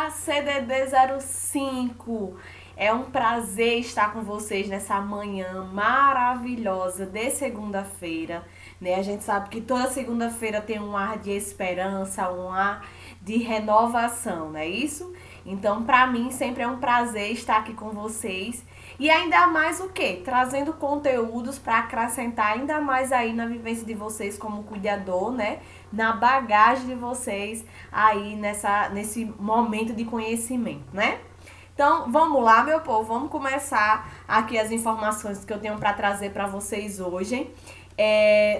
da CDD 05. É um prazer estar com vocês nessa manhã maravilhosa de segunda-feira, né? A gente sabe que toda segunda-feira tem um ar de esperança, um ar de renovação, não é isso? Então, para mim, sempre é um prazer estar aqui com vocês. E ainda mais o quê? Trazendo conteúdos para acrescentar ainda mais aí na vivência de vocês como cuidador, né? Na bagagem de vocês aí nesse momento de conhecimento, né? Então, vamos lá, meu povo, vamos começar aqui as informações que eu tenho para trazer para vocês hoje.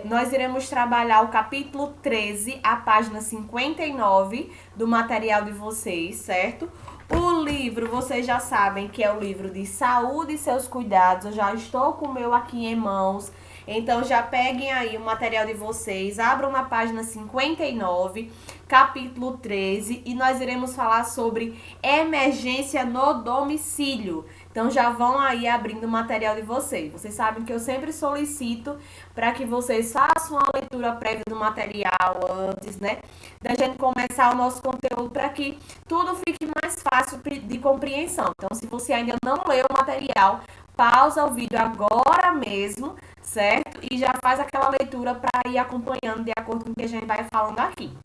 Nós iremos trabalhar o capítulo 13, a página 59 do material de vocês, certo? O livro, vocês já sabem que é o livro de Saúde e Seus Cuidados. Eu já estou com o meu aqui em mãos. Então, já peguem aí o material de vocês, abram na página 59, capítulo 13, e nós iremos falar sobre emergência no domicílio. Então, já vão aí abrindo o material de vocês. Vocês sabem que eu sempre solicito para que vocês façam uma leitura prévia do material antes, né? Da gente começar o nosso conteúdo para que tudo fique mais fácil de compreensão. Então, se você ainda não leu o material, pausa o vídeo agora mesmo, certo? E já faz aquela leitura para ir acompanhando de acordo com o que a gente vai falando aqui,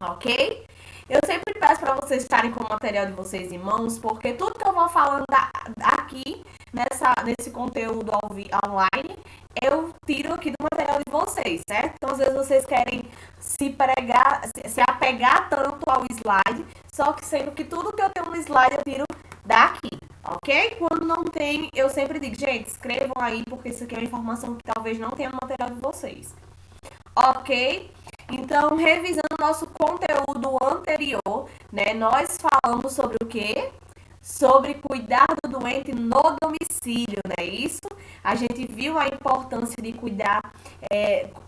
ok? Eu sempre peço para vocês estarem com o material de vocês em mãos, porque tudo que eu vou falando aqui, nesse conteúdo online, eu tiro aqui do material de vocês, certo? Então, às vezes vocês querem se apegar tanto ao slide, só que sendo que tudo que eu tenho no slide eu tiro daqui, ok? Quando não tem, eu sempre digo, gente, escrevam aí, porque isso aqui é uma informação que talvez não tenha no material de vocês, ok? Então, revisando nosso conteúdo anterior, né, nós falamos sobre o quê? Sobre cuidar do doente no domicílio, não é isso? A gente viu a importância de cuidar,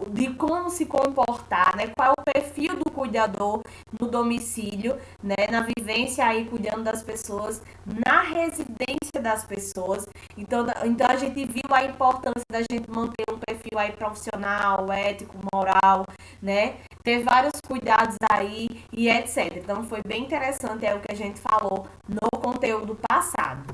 de como se comportar, né? Qual é o perfil do cuidador no domicílio, né? Na vivência aí, cuidando das pessoas, na residência das pessoas. Então a gente viu a importância da gente manter um perfil aí profissional, ético, moral, né? Ter vários cuidados aí e etc. Então, foi bem interessante o que a gente falou no conteúdo passado.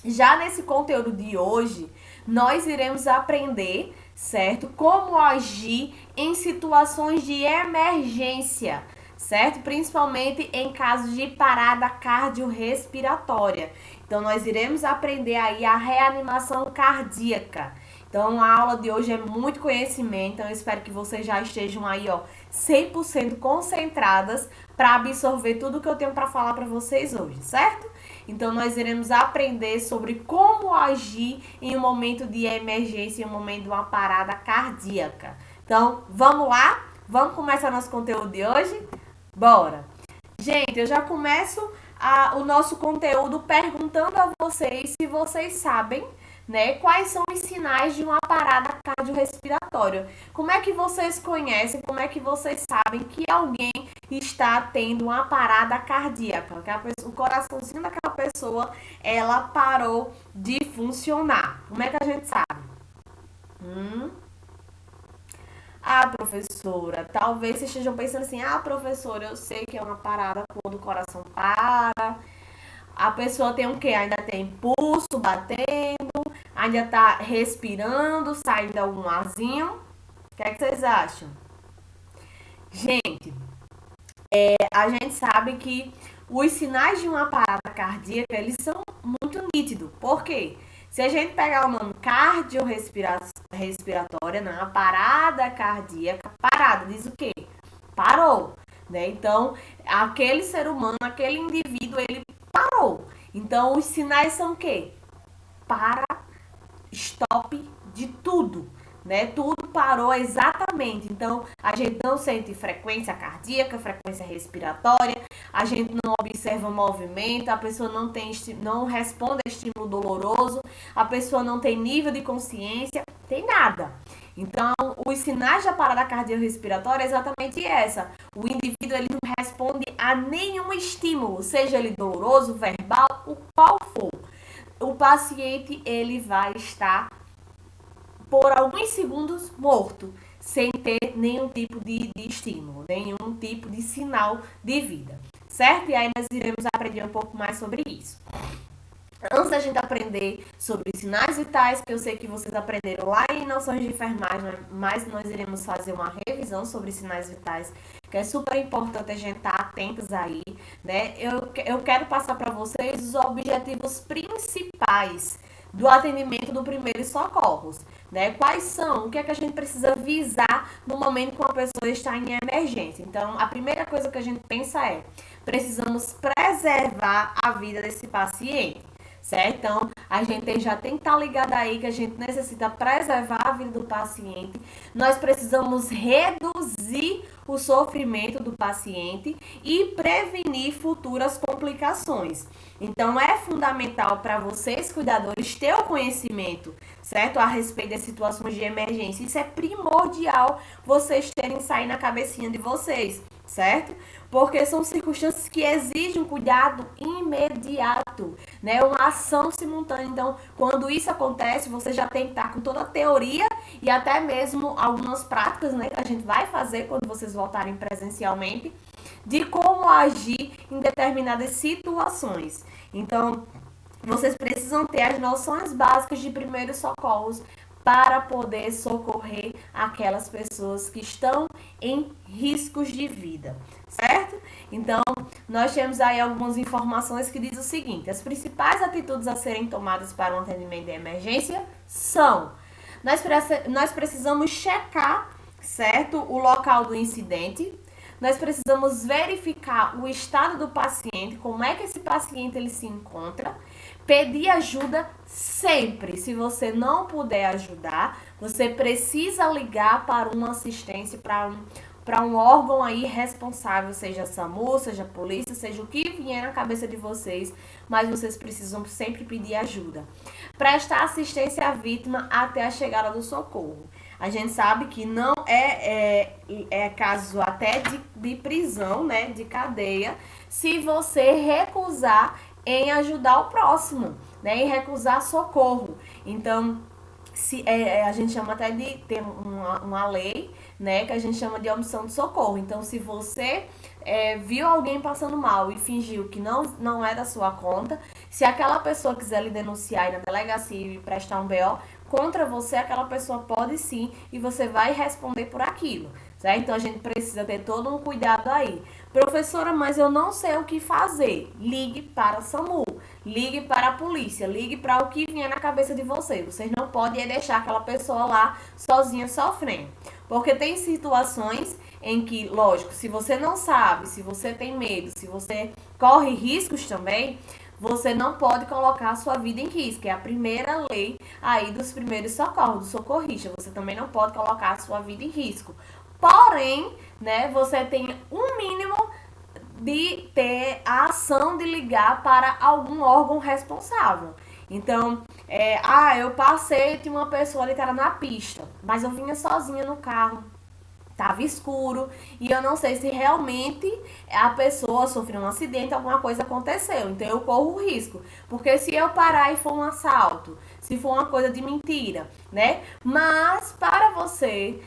Já nesse conteúdo de hoje, nós iremos aprender, certo? Como agir em situações de emergência, certo? Principalmente em casos de parada cardiorrespiratória. Então, nós iremos aprender aí a reanimação cardíaca. Então, a aula de hoje é muito conhecimento, então eu espero que vocês já estejam aí, 100% concentradas para absorver tudo que eu tenho para falar para vocês hoje, certo? Então, nós iremos aprender sobre como agir em um momento de emergência, em um momento de uma parada cardíaca. Então, vamos lá? Vamos começar nosso conteúdo de hoje? Bora! Gente, eu já começo o nosso conteúdo perguntando a vocês se vocês sabem, né, quais são os sinais de uma parada cardiorrespiratória. Como é que vocês conhecem, como é que vocês sabem que alguém está tendo uma parada cardíaca? Que o coraçãozinho daquela pessoa, ela parou de funcionar. Como é que a gente sabe? Ah, professora, talvez vocês estejam pensando assim, professora, eu sei que é uma parada quando o coração para. A pessoa tem o quê? Ainda tem pulso batendo, ainda tá respirando, saindo algum arzinho. O que é que vocês acham? Gente, a gente sabe que os sinais de uma parada cardíaca, eles são muito nítidos. Por quê? Se a gente pegar o nome cardiorrespiratória, né, a parada cardíaca, parada, diz o quê? Parou, né? Então, aquele ser humano, aquele indivíduo, ele parou. Então, os sinais são o quê? Para, stop de tudo, né? Tudo parou exatamente. Então, a gente não sente frequência cardíaca, frequência respiratória, a gente não observa movimento, a pessoa não responde a estímulo doloroso, a pessoa não tem nível de consciência, tem nada. Então, os sinais da parada cardiorrespiratória é exatamente essa. O indivíduo ele não responde a nenhum estímulo, seja ele doloroso, verbal, o qual for. O paciente ele vai estar por alguns segundos morto, sem ter nenhum tipo de estímulo, nenhum tipo de sinal de vida, certo? E aí nós iremos aprender aprender um pouco mais sobre isso. Antes da gente aprender sobre sinais vitais, que eu sei que vocês aprenderam lá em noções de enfermagem, mas nós iremos fazer uma revisão sobre sinais vitais, que é super importante a gente estar atentos aí, né? Eu quero passar para vocês os objetivos principais do atendimento do primeiros socorros, né? Quais são? O que é que a gente precisa visar no momento que uma pessoa está em emergência? Então, a primeira coisa que a gente pensa é: precisamos preservar a vida desse paciente, certo? Então, a gente já tem que estar ligado aí que a gente necessita preservar a vida do paciente. Nós precisamos reduzir o sofrimento do paciente e prevenir futuras complicações. Então, é fundamental para vocês, cuidadores, ter o conhecimento, certo? A respeito das situações de emergência. Isso é primordial vocês terem isso aí na cabecinha de vocês, certo? Porque são circunstâncias que exigem um cuidado imediato, né? Uma ação simultânea. Então, quando isso acontece, você já tem que estar com toda a teoria e até mesmo algumas práticas, né, que a gente vai fazer quando vocês voltarem presencialmente, de como agir em determinadas situações. Então, vocês precisam ter as noções básicas de primeiros socorros para poder socorrer aquelas pessoas que estão em riscos de vida, certo? Então, nós temos aí algumas informações que diz o seguinte: as principais atitudes a serem tomadas para um atendimento de emergência são: nós precisamos checar, certo, o local do incidente. Nós precisamos verificar o estado do paciente, como é que esse paciente ele se encontra. Pedir ajuda sempre. Se você não puder ajudar, você precisa ligar para uma assistência, para um órgão aí responsável, seja SAMU, seja polícia, seja o que vier na cabeça de vocês, mas vocês precisam sempre pedir ajuda. Prestar assistência à vítima até a chegada do socorro. A gente sabe que não é caso até de prisão, né, de cadeia, se você recusar em ajudar o próximo, né, em recusar socorro. Então, a gente chama até de ter uma lei, né, que a gente chama de omissão de socorro. Então, se você viu alguém passando mal e fingiu que não é da sua conta, se aquela pessoa quiser lhe denunciar na delegacia e prestar um BO contra você, aquela pessoa pode sim e você vai responder por aquilo, certo? Então, a gente precisa ter todo um cuidado aí. Professora, mas eu não sei o que fazer. Ligue para a SAMU, ligue para a polícia, ligue para o que vier na cabeça de vocês. Vocês não podem deixar aquela pessoa lá sozinha sofrendo. Porque tem situações em que, lógico, se você não sabe, se você tem medo, se você corre riscos também, você não pode colocar a sua vida em risco. É a primeira lei aí dos primeiros socorros, do socorrista. Você também não pode colocar a sua vida em risco. Porém, né, você tem um mínimo de ter a ação de ligar para algum órgão responsável. Então, eu passei, tinha uma pessoa ali que era na pista, mas eu vinha sozinha no carro. Tava escuro e eu não sei se realmente a pessoa sofreu um acidente, alguma coisa aconteceu. Então eu corro o risco. Porque se eu parar e for um assalto, se for uma coisa de mentira, né? Mas para você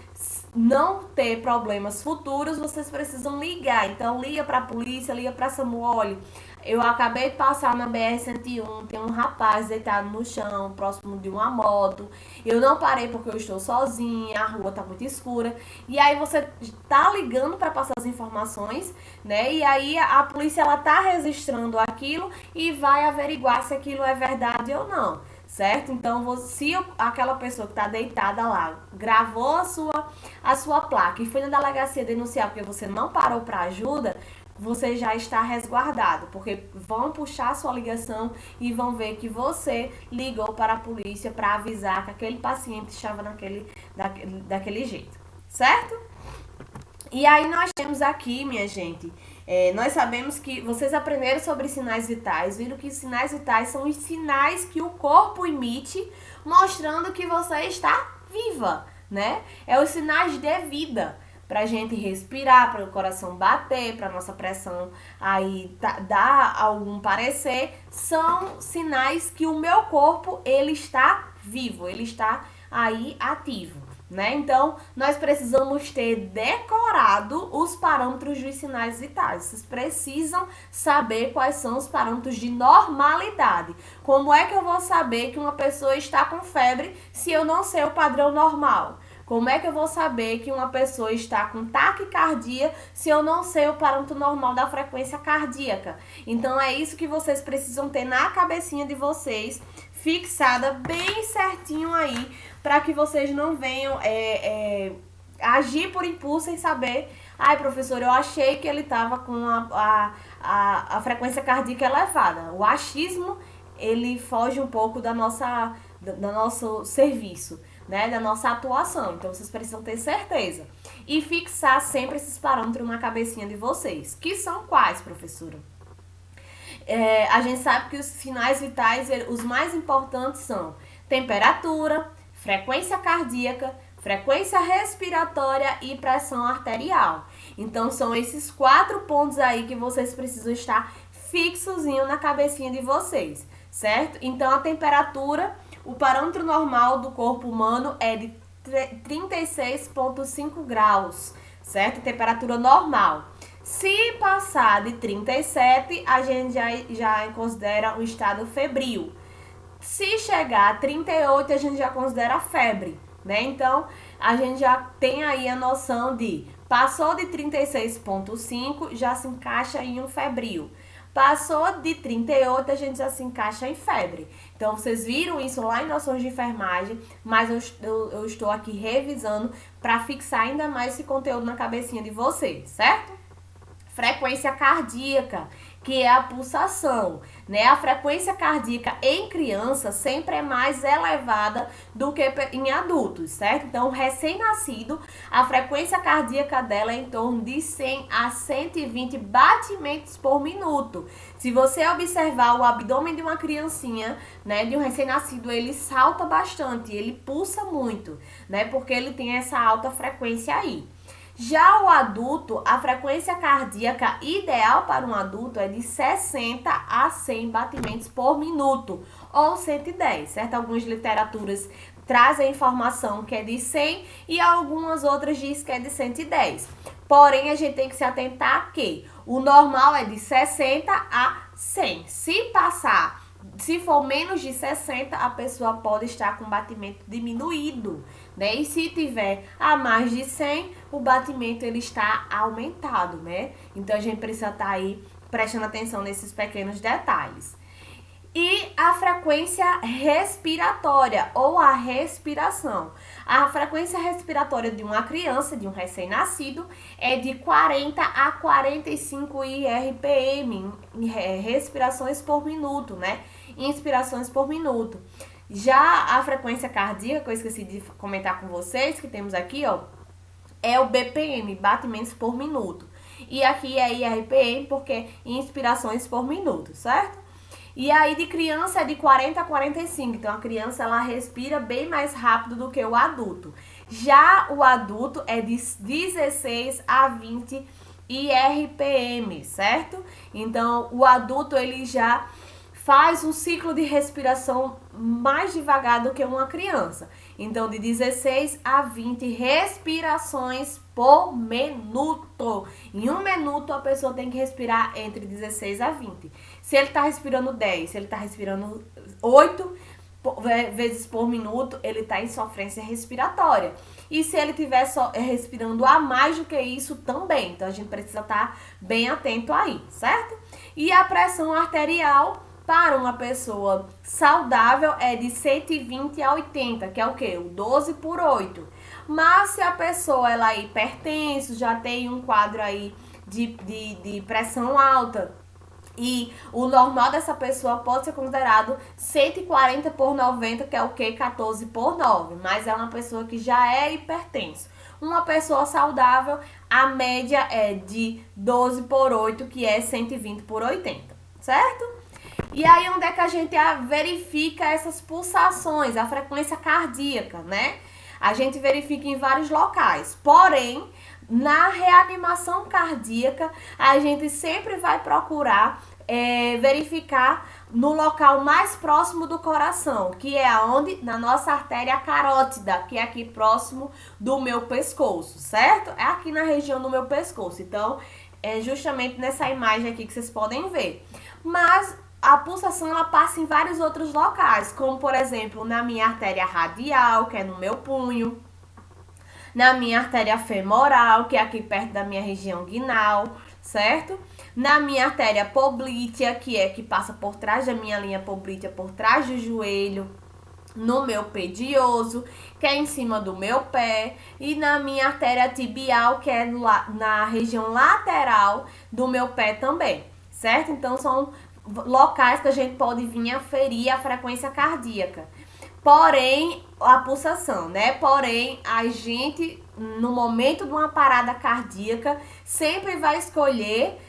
não ter problemas futuros, vocês precisam ligar. Então liga para a polícia, liga para a SAMU. Olha, eu acabei de passar na BR-101, tem um rapaz deitado no chão, próximo de uma moto. Eu não parei porque eu estou sozinha, a rua tá muito escura. E aí você tá ligando para passar as informações, né? E aí a polícia ela tá registrando aquilo e vai averiguar se aquilo é verdade ou não, certo? Então, se aquela pessoa que está deitada lá gravou a sua placa e foi na delegacia denunciar porque você não parou para ajuda, você já está resguardado, porque vão puxar a sua ligação e vão ver que você ligou para a polícia para avisar que aquele paciente estava daquele jeito, certo? E aí nós temos aqui, minha gente, nós sabemos que vocês aprenderam sobre sinais vitais, viram que sinais vitais são os sinais que o corpo emite, mostrando que você está viva, né? É os sinais de vida, para a gente respirar, para o coração bater, para a nossa pressão aí dar algum parecer, são sinais que o meu corpo, ele está vivo, ele está aí ativo, né? Então, nós precisamos ter decorado os parâmetros dos sinais vitais. Vocês precisam saber quais são os parâmetros de normalidade. Como é que eu vou saber que uma pessoa está com febre se eu não sei o padrão normal? Como é que eu vou saber que uma pessoa está com taquicardia se eu não sei o parâmetro normal da frequência cardíaca? Então, é isso que vocês precisam ter na cabecinha de vocês, fixada bem certinho aí, para que vocês não venham agir por impulso sem saber. Ai, professor, eu achei que ele estava com a frequência cardíaca elevada. O achismo, ele foge um pouco do nosso serviço, né, da nossa atuação. Então, vocês precisam ter certeza. E fixar sempre esses parâmetros na cabecinha de vocês. Que são quais, professora? A gente sabe que os sinais vitais, os mais importantes são temperatura, frequência cardíaca, frequência respiratória e pressão arterial. Então, são esses 4 pontos aí que vocês precisam estar fixozinho na cabecinha de vocês, certo? Então, a temperatura, o parâmetro normal do corpo humano é de 36,5 graus, certo? Temperatura normal. Se passar de 37, a gente já considera um estado febril. Se chegar a 38, a gente já considera febre, né? Então, a gente já tem aí a noção de passou de 36,5, já se encaixa em um febril. Passou de 38, a gente já se encaixa em febre. Então, vocês viram isso lá em noções de enfermagem, mas eu estou aqui revisando para fixar ainda mais esse conteúdo na cabecinha de vocês, certo? Frequência cardíaca, que é a pulsação, né? A frequência cardíaca em criança sempre é mais elevada do que em adultos, certo? Então, recém-nascido, a frequência cardíaca dela é em torno de 100 a 120 batimentos por minuto. Se você observar o abdômen de uma criancinha, né, de um recém-nascido, ele salta bastante, ele pulsa muito, né? Porque ele tem essa alta frequência aí. Já o adulto, a frequência cardíaca ideal para um adulto é de 60 a 100 batimentos por minuto, ou 110, certo? Algumas literaturas trazem a informação que é de 100 e algumas outras dizem que é de 110. Porém, a gente tem que se atentar que o normal é de 60 a 100. Se for menos de 60, a pessoa pode estar com batimento diminuído, né? E se tiver a mais de 100, o batimento ele está aumentado, né? Então, a gente precisa estar aí prestando atenção nesses pequenos detalhes. E a frequência respiratória ou a respiração. A frequência respiratória de uma criança, de um recém-nascido, é de 40 a 45 RPM, respirações por minuto, né? Inspirações por minuto. Já a frequência cardíaca, que eu esqueci de comentar com vocês, que temos aqui, ó, é o BPM, batimentos por minuto. E aqui é IRPM, porque inspirações por minuto, certo? E aí de criança é de 40 a 45, então a criança ela respira bem mais rápido do que o adulto. Já o adulto é de 16 a 20 IRPM, certo? Então o adulto ele já faz um ciclo de respiração mais devagar do que uma criança. Então, de 16 a 20 respirações por minuto. Em um minuto, a pessoa tem que respirar entre 16 a 20. Se ele está respirando 10, se ele está respirando 8 vezes por minuto, ele está em sofrência respiratória. E se ele estiver respirando a mais do que isso, também. Então, a gente precisa estar bem atento aí, certo? E a pressão arterial para uma pessoa saudável é de 120 a 80, que é o quê? O 12 por 8. Mas se a pessoa ela é hipertensa, já tem um quadro aí de pressão alta, e o normal dessa pessoa pode ser considerado 140 por 90, que é o quê? 14 por 9. Mas é uma pessoa que já é hipertensa. Uma pessoa saudável, a média é de 12 por 8, que é 120 por 80, certo? E aí, onde é que a gente verifica essas pulsações, a frequência cardíaca, né? A gente verifica em vários locais. Porém, na reanimação cardíaca, a gente sempre vai procurar verificar no local mais próximo do coração, que é aonde? Na nossa artéria carótida, que é aqui próximo do meu pescoço, certo? É aqui na região do meu pescoço. Então, é justamente nessa imagem aqui que vocês podem ver. Mas a pulsação ela passa em vários outros locais, como por exemplo, na minha artéria radial, que é no meu punho, na minha artéria femoral, que é aqui perto da minha região guinal, certo? Na minha artéria poplítea, que passa por trás da minha linha poplítea, por trás do joelho, no meu pedioso, que é em cima do meu pé, e na minha artéria tibial, que é na região lateral do meu pé também, certo? Então são locais que a gente pode vir aferir a frequência cardíaca. Porém, a pulsação, né? Porém, a gente, no momento de uma parada cardíaca, sempre vai escolher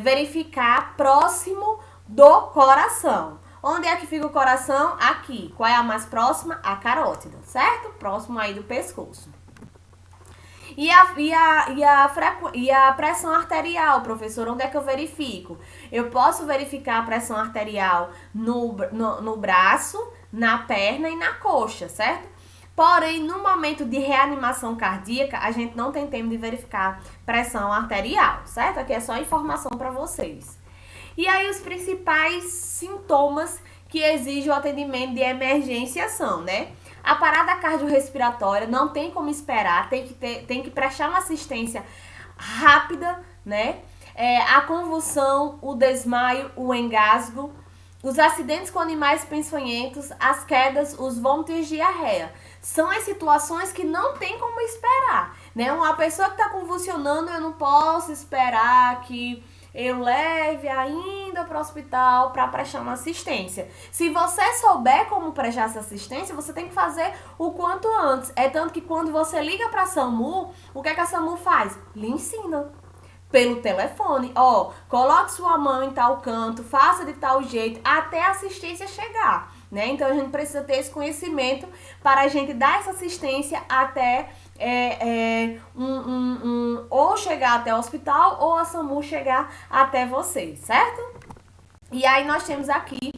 verificar próximo do coração. Onde é que fica o coração? Aqui. Qual é a mais próxima? A carótida, certo? Próximo aí do pescoço. E a pressão arterial, professor, onde é que eu verifico? Eu posso verificar a pressão arterial no braço, na perna e na coxa, certo? Porém, no momento de reanimação cardíaca, a gente não tem tempo de verificar pressão arterial, certo? Aqui é só informação para vocês. E aí, os principais sintomas que exigem o atendimento de emergência são, né? A parada cardiorrespiratória não tem como esperar, tem que prestar uma assistência rápida, né? A convulsão, o desmaio, o engasgo, os acidentes com animais peçonhentos, as quedas, os vômitos e diarreia. São as situações que não tem como esperar, né? Uma pessoa que está convulsionando, eu não posso esperar que eu leve ainda para o hospital para prestar uma assistência. Se você souber como prestar essa assistência, você tem que fazer o quanto antes. É tanto que quando você liga para a SAMU, o que é que a SAMU faz? Lhe ensina pelo telefone. Ó, coloque sua mão em tal canto, faça de tal jeito, até a assistência chegar, né? Então, a gente precisa ter esse conhecimento para a gente dar essa assistência até ou chegar até o hospital ou a SAMU chegar até vocês, certo? E aí nós temos aqui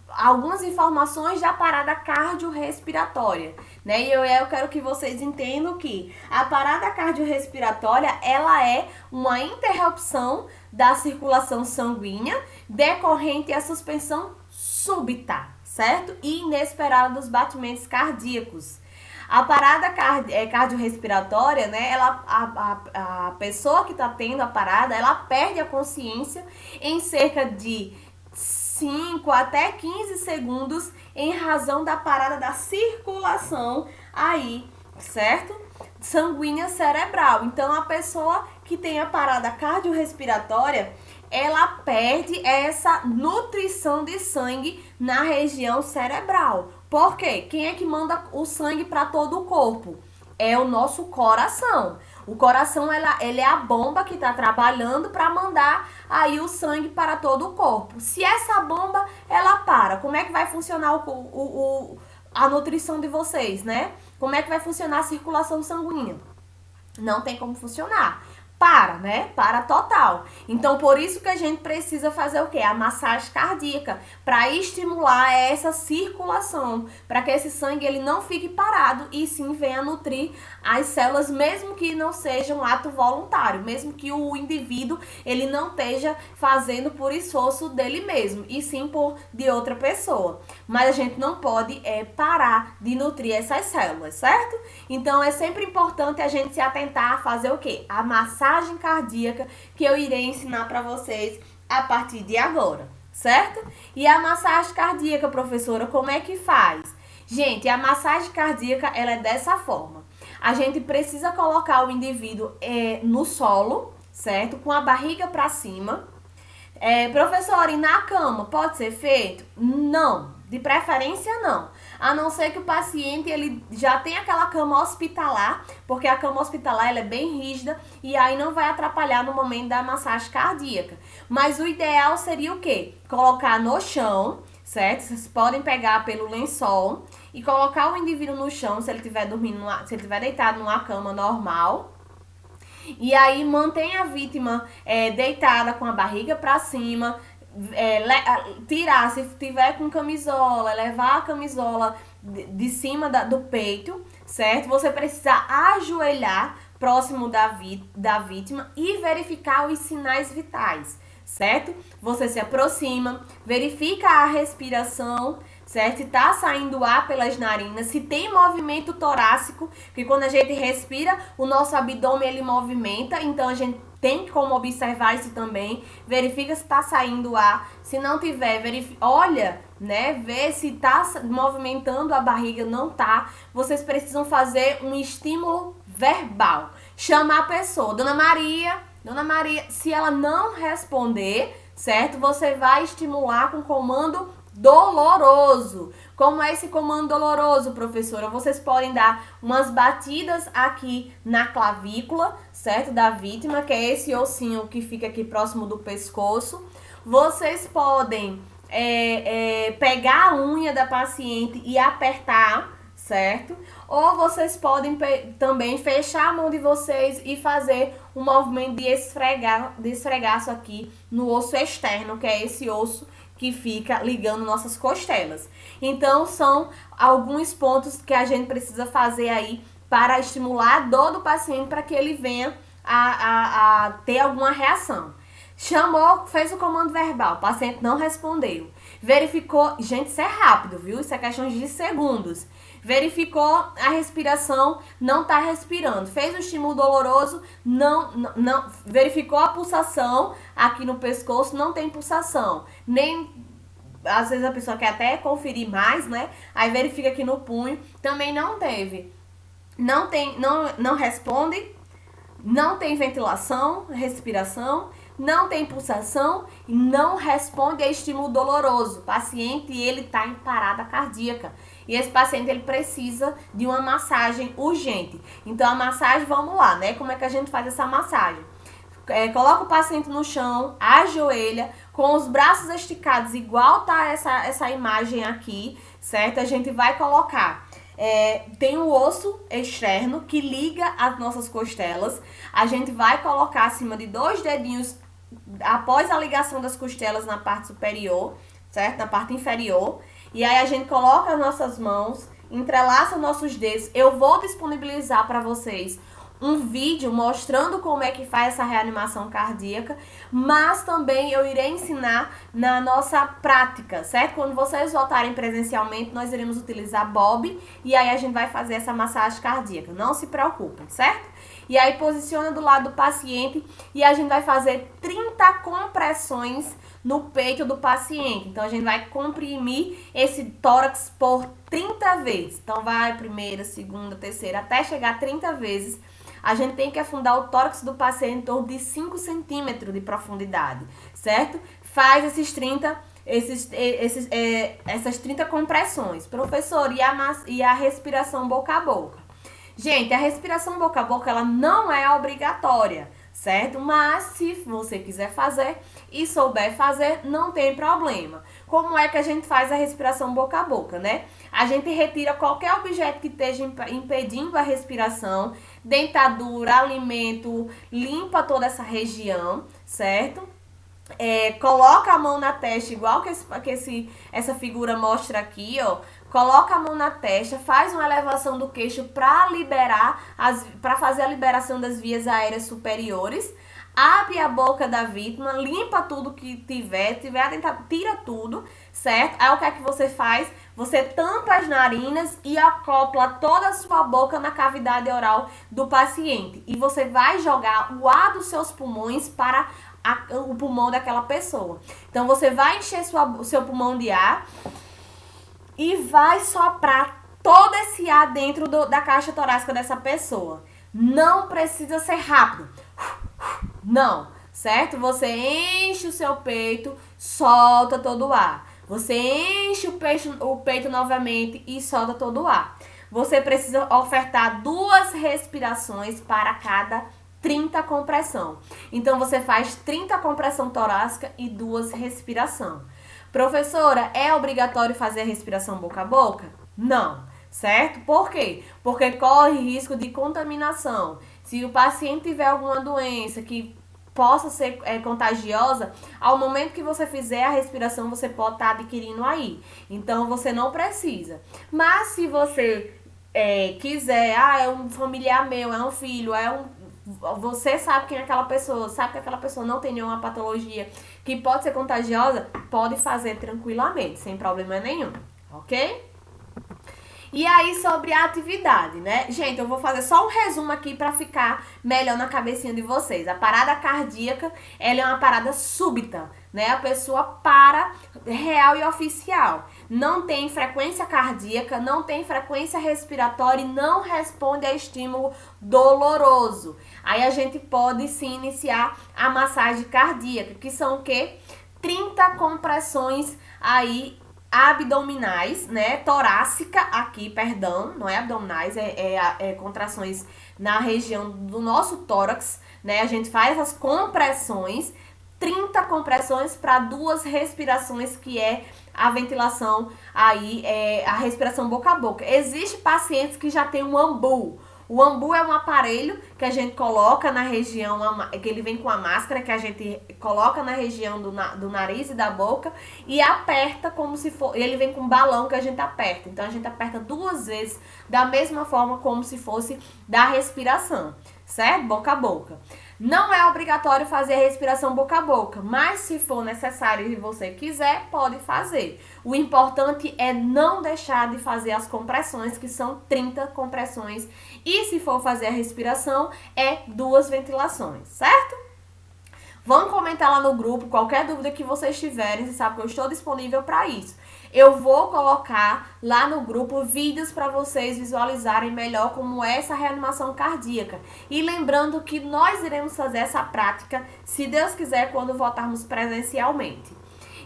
algumas informações da parada cardiorrespiratória, né? E eu quero que vocês entendam que a parada cardiorrespiratória, ela é uma interrupção da circulação sanguínea decorrente à suspensão súbita, certo? E inesperada dos batimentos cardíacos. A parada cardiorrespiratória, né, a pessoa que está tendo a parada, ela perde a consciência em cerca de 5 até 15 segundos em razão da parada da circulação aí, certo? Sanguínea cerebral. Então, a pessoa que tem a parada cardiorrespiratória, ela perde essa nutrição de sangue na região cerebral. Por quê? Quem é que manda o sangue para todo o corpo? É o nosso coração. O coração, ele é a bomba que está trabalhando para mandar aí o sangue para todo o corpo. Se essa bomba, ela para, como é que vai funcionar a nutrição de vocês, né? Como é que vai funcionar a circulação sanguínea? Não tem como funcionar. Para, né? Para total. Então, por isso que a gente precisa fazer o quê? A massagem cardíaca, para estimular essa circulação, para que esse sangue ele não fique parado e sim venha nutrir as células, mesmo que não seja um ato voluntário, mesmo que o indivíduo ele não esteja fazendo por esforço dele mesmo, e sim por de outra pessoa. Mas a gente não pode parar de nutrir essas células, certo? Então, é sempre importante a gente se atentar a fazer o quê? A massagem cardíaca, que eu irei ensinar para vocês a partir de agora, certo? E a massagem cardíaca, professora, como é que faz? Gente, a massagem cardíaca, ela é dessa forma. A gente precisa colocar o indivíduo no solo, certo? Com a barriga para cima. Professora, e na cama pode ser feito? Não, de preferência não. A não ser que o paciente ele já tenha aquela cama hospitalar, porque a cama hospitalar ela é bem rígida e aí não vai atrapalhar no momento da massagem cardíaca. Mas o ideal seria o quê? Colocar no chão, certo? Vocês podem pegar pelo lençol e colocar o indivíduo no chão, se ele estiver dormindo, se ele estiver deitado numa cama normal. E aí mantém a vítima deitada com a barriga para cima, tirar, se tiver com camisola, levar a camisola de cima do peito, certo? Você precisa ajoelhar próximo da vítima e verificar os sinais vitais, certo? Você se aproxima, verifica a respiração, certo? Se tá saindo ar pelas narinas, se tem movimento torácico, porque quando a gente respira, o nosso abdômen ele movimenta, então a gente tem como observar isso também. Verifica se tá saindo ar. Se não tiver, olha, né? Vê se tá movimentando a barriga, não tá. Vocês precisam fazer um estímulo verbal. Chamar a pessoa. Dona Maria, se ela não responder, certo? Você vai estimular com comando doloroso. Como é esse comando doloroso, professora? Vocês podem dar umas batidas aqui na clavícula, certo? Da vítima, que é esse ossinho que fica aqui próximo do pescoço. Vocês podem pegar a unha da paciente e apertar, certo? Ou vocês podem também fechar a mão de vocês e fazer um movimento de esfregaço aqui no osso externo, que é esse osso que fica ligando nossas costelas. Então, são alguns pontos que a gente precisa fazer aí para estimular a dor do paciente para que ele venha a ter alguma reação. Chamou, fez o comando verbal, o paciente não respondeu. Verificou, gente, isso é rápido, viu? Isso é questão de segundos. Verificou a respiração, não tá respirando. Fez o estímulo doloroso, não, verificou a pulsação aqui no pescoço, não tem pulsação. Nem, às vezes a pessoa quer até conferir mais, né? Aí verifica aqui no punho, também não teve. Não responde, não tem ventilação, respiração, não tem pulsação e não responde a estímulo doloroso. O paciente, ele tá em parada cardíaca. E esse paciente, ele precisa de uma massagem urgente. Então, a massagem, vamos lá, né? Como é que a gente faz essa massagem? Coloca o paciente no chão, ajoelha, com os braços esticados, igual tá essa imagem aqui, certo? A gente vai colocar... tem o osso externo que liga as nossas costelas. A gente vai colocar acima de 2 dedinhos após a ligação das costelas na parte superior, certo? Na parte inferior. E aí a gente coloca as nossas mãos, entrelaça nossos dedos. Eu vou disponibilizar para vocês um vídeo mostrando como é que faz essa reanimação cardíaca, mas também eu irei ensinar na nossa prática, certo? Quando vocês voltarem presencialmente, nós iremos utilizar Bob e aí a gente vai fazer essa massagem cardíaca. Não se preocupem, certo? E aí posiciona do lado do paciente e a gente vai fazer 30 compressões no peito do paciente. Então a gente vai comprimir esse tórax por 30 vezes. Então vai primeira, segunda, terceira, até chegar a 30 vezes. A gente tem que afundar o tórax do paciente em torno de 5 centímetros de profundidade, certo? Faz essas 30 compressões. Professor, e a respiração boca a boca? Gente, a respiração boca a boca, ela não é obrigatória, certo? Mas se você quiser fazer e souber fazer, não tem problema. Como é que a gente faz a respiração boca a boca, né? A gente retira qualquer objeto que esteja impedindo a respiração, dentadura, alimento, limpa toda essa região, certo? Coloca a mão na testa, igual que essa figura mostra aqui, ó. Coloca a mão na testa, faz uma elevação do queixo para fazer a liberação das vias aéreas superiores. Abre a boca da vítima, limpa tudo que tiver a dentadura, tira tudo, certo? Aí o que é que você faz? Você tampa as narinas e acopla toda a sua boca na cavidade oral do paciente. E você vai jogar o ar dos seus pulmões para o pulmão daquela pessoa. Então você vai encher o seu pulmão de ar e vai soprar todo esse ar dentro da caixa torácica dessa pessoa. Não precisa ser rápido. Não, certo? Você enche o seu peito, solta todo o ar. Você enche o peito novamente e solta todo o ar. Você precisa ofertar 2 respirações para cada 30 compressão. Então, você faz 30 compressão torácica e 2 respiração. Professora, é obrigatório fazer a respiração boca a boca? Não, certo? Por quê? Porque corre risco de contaminação. Se o paciente tiver alguma doença que possa ser contagiosa, ao momento que você fizer a respiração, você pode estar adquirindo aí. Então, você não precisa. Mas, se você quiser, é um familiar meu, é um filho, você sabe quem é aquela pessoa, sabe que aquela pessoa não tem nenhuma patologia que pode ser contagiosa, pode fazer tranquilamente, sem problema nenhum, ok? E aí, sobre a atividade, né? Gente, eu vou fazer só um resumo aqui para ficar melhor na cabecinha de vocês. A parada cardíaca, ela é uma parada súbita, né? A pessoa para, real e oficial. Não tem frequência cardíaca, não tem frequência respiratória e não responde a estímulo doloroso. Aí a gente pode sim iniciar a massagem cardíaca, que são o quê? 30 compressões aí abdominais, né, torácica aqui, perdão, não é abdominais, é contrações na região do nosso tórax, né, a gente faz as compressões, 30 compressões para 2 respirações, que é a ventilação aí, a respiração boca a boca. Existem pacientes que já tem um ambu. O ambu é um aparelho que a gente coloca na região, que ele vem com a máscara, que a gente coloca na região do nariz e da boca e aperta como se for. Ele vem com um balão que a gente aperta. Então a gente aperta 2 vezes, da mesma forma como se fosse da respiração, certo? Boca a boca. Não é obrigatório fazer a respiração boca a boca, mas se for necessário e você quiser, pode fazer. O importante é não deixar de fazer as compressões, que são 30 compressões. E se for fazer a respiração, é 2 ventilações, certo? Vão comentar lá no grupo qualquer dúvida que vocês tiverem, você sabe que eu estou disponível para isso. Eu vou colocar lá no grupo vídeos para vocês visualizarem melhor como é essa reanimação cardíaca. E lembrando que nós iremos fazer essa prática, se Deus quiser, quando voltarmos presencialmente.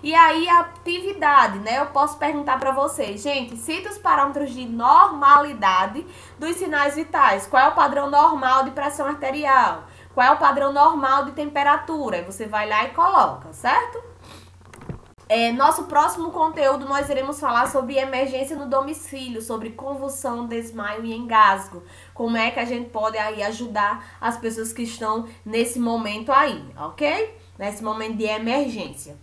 E aí, a atividade, né? Eu posso perguntar para vocês, gente, cita os parâmetros de normalidade dos sinais vitais. Qual é o padrão normal de pressão arterial? Qual é o padrão normal de temperatura? Aí você vai lá e coloca, certo? Nosso próximo conteúdo, nós iremos falar sobre emergência no domicílio, sobre convulsão, desmaio e engasgo. Como é que a gente pode aí ajudar as pessoas que estão nesse momento aí, ok? Nesse momento de emergência.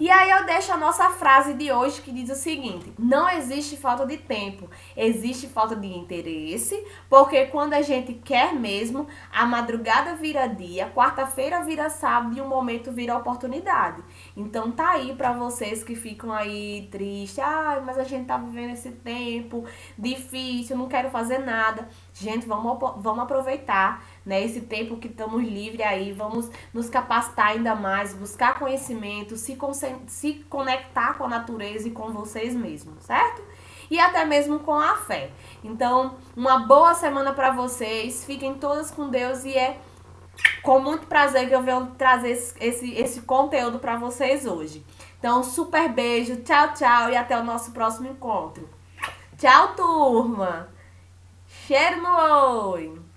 E aí eu deixo a nossa frase de hoje, que diz o seguinte: não existe falta de tempo, existe falta de interesse, porque quando a gente quer mesmo, a madrugada vira dia, quarta-feira vira sábado e o momento vira oportunidade. Então tá aí pra vocês que ficam aí tristes, mas a gente tá vivendo esse tempo difícil, não quero fazer nada. Gente, vamos aproveitar, né, esse tempo que estamos livres aí, vamos nos capacitar ainda mais, buscar conhecimento, se conectar com a natureza e com vocês mesmos, certo? E até mesmo com a fé. Então, uma boa semana para vocês, fiquem todas com Deus e é com muito prazer que eu venho trazer esse conteúdo para vocês hoje. Então, super beijo, tchau, tchau e até o nosso próximo encontro. Tchau, turma! Cheiro no olho!